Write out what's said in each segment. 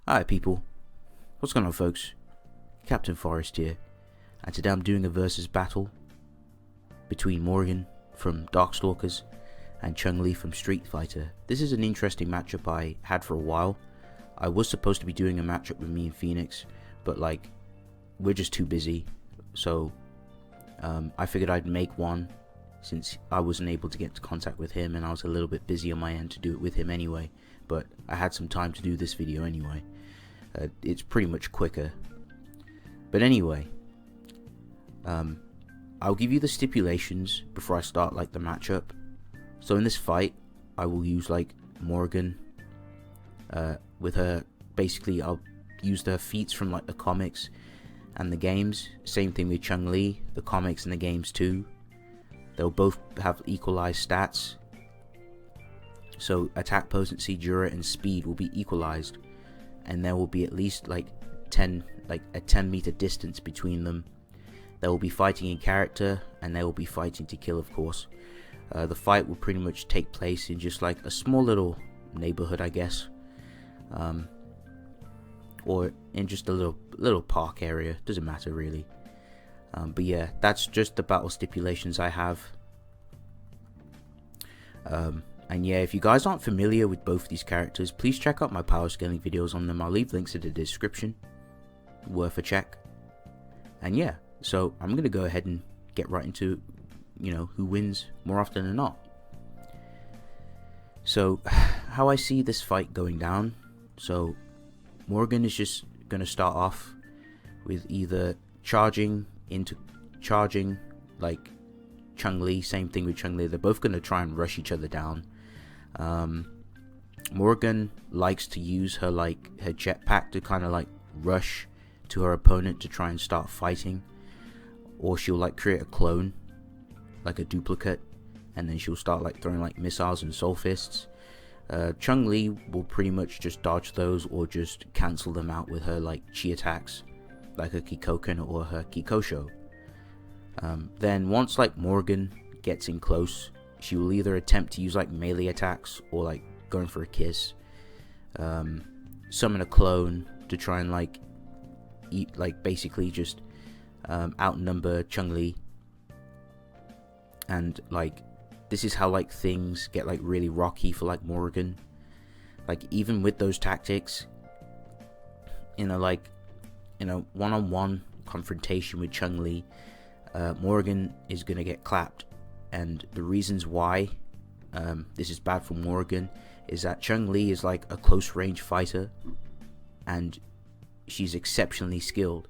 Alright people, what's going on folks? Captain Forrest here, and today I'm doing a versus battle between Morrigan from Darkstalkers and Chun from Street Fighter. This is an interesting matchup I had for a while. I was supposed to be doing a matchup with me and Phoenix, but like, we're just too busy, so I figured I'd make one since I wasn't able to get into contact with him and I was a little bit busy on my end to do it with him anyway, but I had some time to do this video anyway. It's pretty much quicker. But anyway, I'll give you the stipulations before I start like the matchup. So in this fight, I will use like Morrigan with her. Basically, I'll use her feats from like the comics and the games. Same thing with Chun, the comics and the games too. They'll both have equalized stats. So attack potency, dura, and speed will be equalized, and there will be at least like a 10 meter distance between them. They will be fighting in character, and they will be fighting to kill, of course. The fight will pretty much take place in just like a small little neighborhood, I guess, or in just a little park area. Doesn't matter really. But yeah, that's just the battle stipulations I have. And yeah, if you guys aren't familiar with both these characters, please check out my power scaling videos on them. I'll leave links in the description. Worth a check. And yeah, so I'm going to go ahead and get right into, who wins more often than not. So, how I see this fight going down. So, Morrigan is just going to start off with either charging like Chun, same thing with Chun. They're both going to try and rush each other down. Morrigan likes to use her jetpack to kind of like rush to her opponent to try and start fighting, or she'll like create a clone, like a duplicate, and then she'll start like throwing like missiles and soul fists. Chun will pretty much just dodge those or just cancel them out with her like chi attacks, like her Kikoken or her Kikosho. Then once like Morrigan gets in close, she will either attempt to use like melee attacks or like going for a kiss, summon a clone to try and like basically just outnumber Chun, and like this is how like things get like really rocky for like Morrigan. Like even with those tactics, one-on-one confrontation with Chun, Morrigan is gonna get clapped. And the reasons why this is bad for Morrigan is that Chun is like a close range fighter, and she's exceptionally skilled.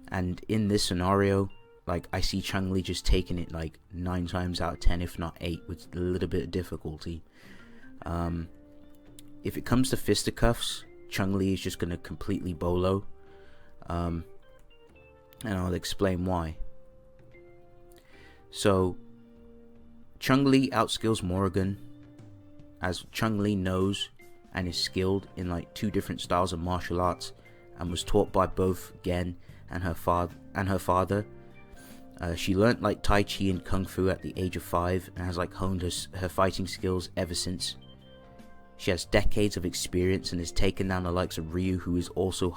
And in this scenario, like I see Chun just taking it like 9 times out of 10, if not 8, with a little bit of difficulty. If it comes to fisticuffs, Chun is just gonna completely bolo, and I'll explain why. So Chun outskills Morrigan, as Chun knows and is skilled in like 2 different styles of martial arts, and was taught by both Gen and her father. She learnt like Tai Chi and Kung Fu at the age of 5 and has like honed her fighting skills ever since. She has decades of experience and has taken down the likes of Ryu, who is also a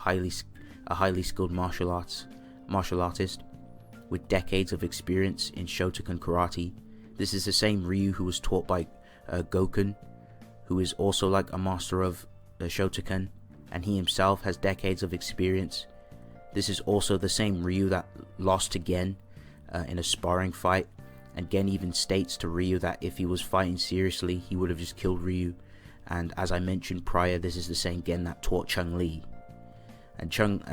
highly skilled martial artist with decades of experience in Shotokan karate. This is the same Ryu who was taught by Gokun, who is also like a master of Shotokan, and he himself has decades of experience. This is also the same Ryu that lost to Gen in a sparring fight, and Gen even states to Ryu that if he was fighting seriously, he would have just killed Ryu. And as I mentioned prior, this is the same Gen that taught Chun. And Chun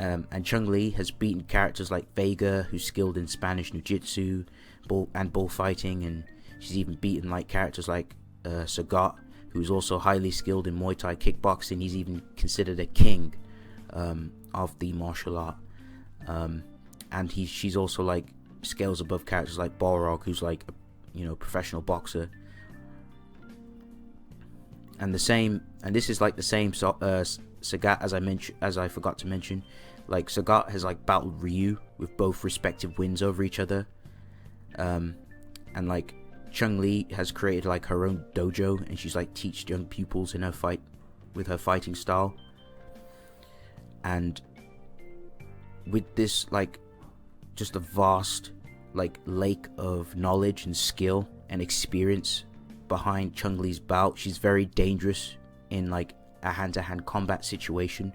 has beaten characters like Vega, who's skilled in Spanish Jiu-Jitsu and bullfighting, and she's even beaten like characters like Sagat, who's also highly skilled in Muay Thai kickboxing. He's even considered a king of the martial art, and she's also like scales above characters like Balrog, who's like a professional boxer. And this is like the same Sagat as I forgot to mention. Like Sagat has like battled Ryu with both respective wins over each other, and like Chun has created like her own dojo, and she's like teach young pupils in her fight with her fighting style. And with this like just a vast like lake of knowledge and skill and experience behind Chun-Li's belt, she's very dangerous in like a hand-to-hand combat situation.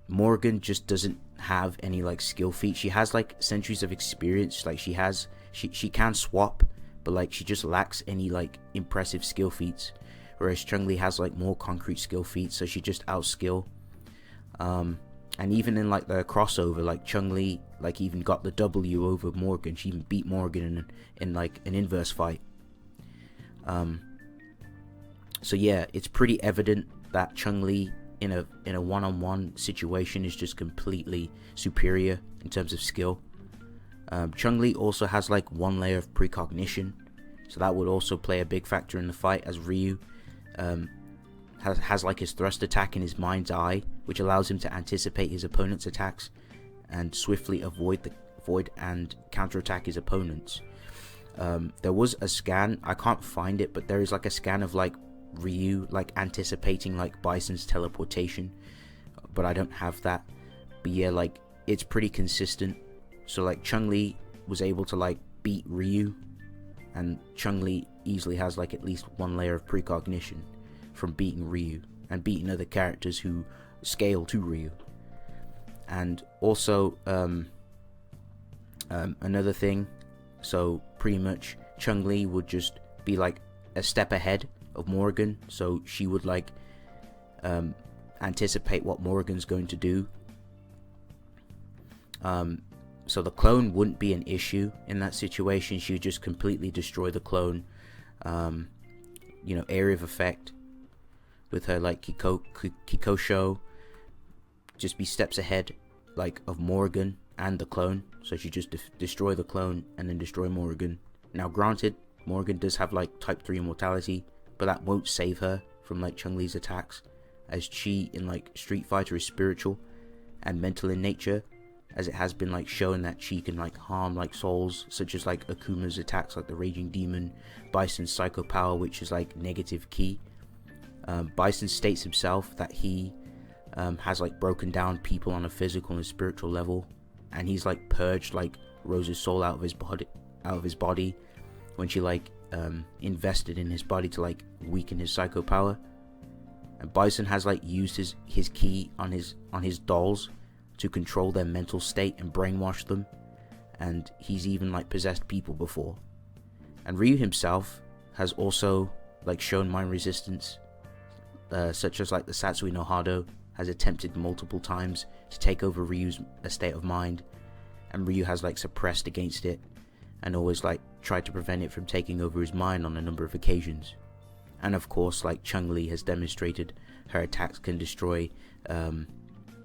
Morrigan just doesn't have any like skill feats. She has like centuries of experience, like she can swap, but like she just lacks any like impressive skill feats, whereas Chun-Li has like more concrete skill feats, so she just outskill. And even in like the crossover, like Chun-Li like even got the W over Morrigan. She even beat Morrigan in like an inverse fight. So yeah, it's pretty evident that Chun-Li in a one-on-one situation is just completely superior in terms of skill. Chun-Li also has like one layer of precognition, so that would also play a big factor in the fight, as Ryu has like his thrust attack in his mind's eye, which allows him to anticipate his opponent's attacks and swiftly avoid and counterattack his opponents. There was a scan, I can't find it, but there is like a scan of like Ryu like anticipating like Bison's teleportation, but I don't have that. But yeah, like it's pretty consistent. So like Chun-Li was able to like beat Ryu, and Chun-Li easily has like at least one layer of precognition from beating Ryu and beating other characters who scale to Ryu. And also another thing, so pretty much Chun-Li would just be like a step ahead of Morrigan, so she would like anticipate what Morrigan's going to do. So the clone wouldn't be an issue in that situation. She would just completely destroy the clone. Area of effect with her like Kikosho, just be steps ahead like of Morrigan and the clone, so she just destroy the clone and then destroy Morrigan. Now granted, Morrigan does have like type 3 immortality, but that won't save her from like Chun-Li's attacks, as chi in like Street Fighter is spiritual and mental in nature, as it has been like shown that chi can like harm like souls, such as like Akuma's attacks like the Raging Demon, Bison's Psycho Power, which is like negative ki. Bison states himself that he has like broken down people on a physical and spiritual level, and he's like purged like Rose's soul out of his body when she like invested in his body to like weaken his psycho power. And Bison has like used his ki on his dolls to control their mental state and brainwash them, and he's even like possessed people before. And Ryu himself has also like shown mind resistance, such as like the Satsui no Hado has attempted multiple times to take over Ryu's state of mind, and Ryu has like suppressed against it and always like tried to prevent it from taking over his mind on a number of occasions. And of course, like Chun-Li has demonstrated her attacks can destroy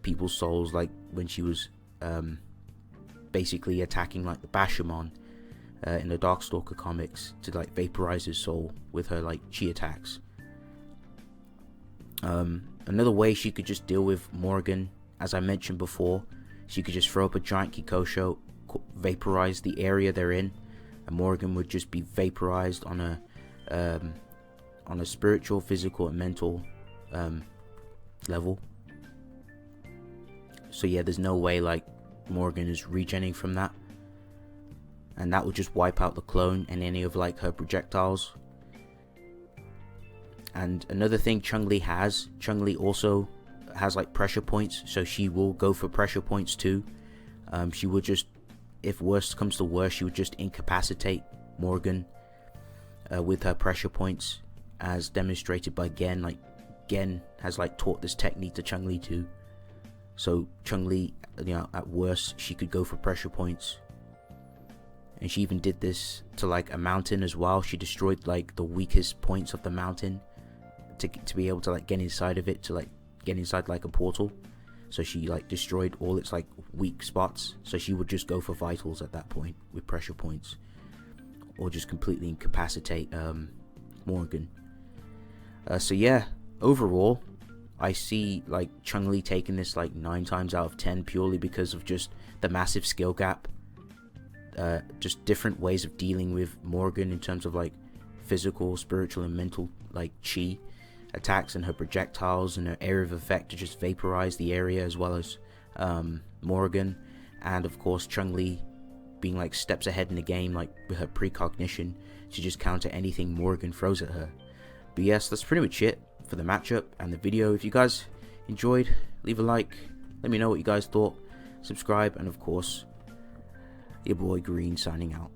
people's souls, like when she was basically attacking like the Bashamon in the Darkstalker comics to like vaporize his soul with her like chi attacks. Another way she could just deal with Morrigan, as I mentioned before, she could just throw up a giant Kikosho, vaporize the area they're in, and Morrigan would just be vaporized on a spiritual, physical, and mental level. So yeah, there's no way like Morrigan is regenerating from that, and that would just wipe out the clone and any of like her projectiles. And another thing Chun-Li also has like pressure points, so she will go for pressure points too. She would just, if worst comes to worst, she would just incapacitate Morrigan with her pressure points, as demonstrated by Gen. Like Gen has like taught this technique to Chun-Li too. So Chun-Li, at worst, she could go for pressure points. And she even did this to like a mountain as well. She destroyed like the weakest points of the mountain to be able to like get inside of it, to like get inside like a portal. So she like destroyed all its like weak spots. So she would just go for vitals at that point with pressure points, or just completely incapacitate Morrigan. So yeah, overall, I see like Chun-Li taking this like 9 times out of 10 purely because of just the massive skill gap. Just different ways of dealing with Morrigan in terms of like physical, spiritual, and mental like chi, attacks and her projectiles and her area of effect to just vaporize the area, as well as Morrigan, and of course Chun-Li being like steps ahead in the game, like with her precognition to just counter anything Morrigan throws at her. But yes, that's pretty much it for the matchup and the video. If you guys enjoyed, leave a like, let me know what you guys thought, subscribe, and of course, your boy Green signing out.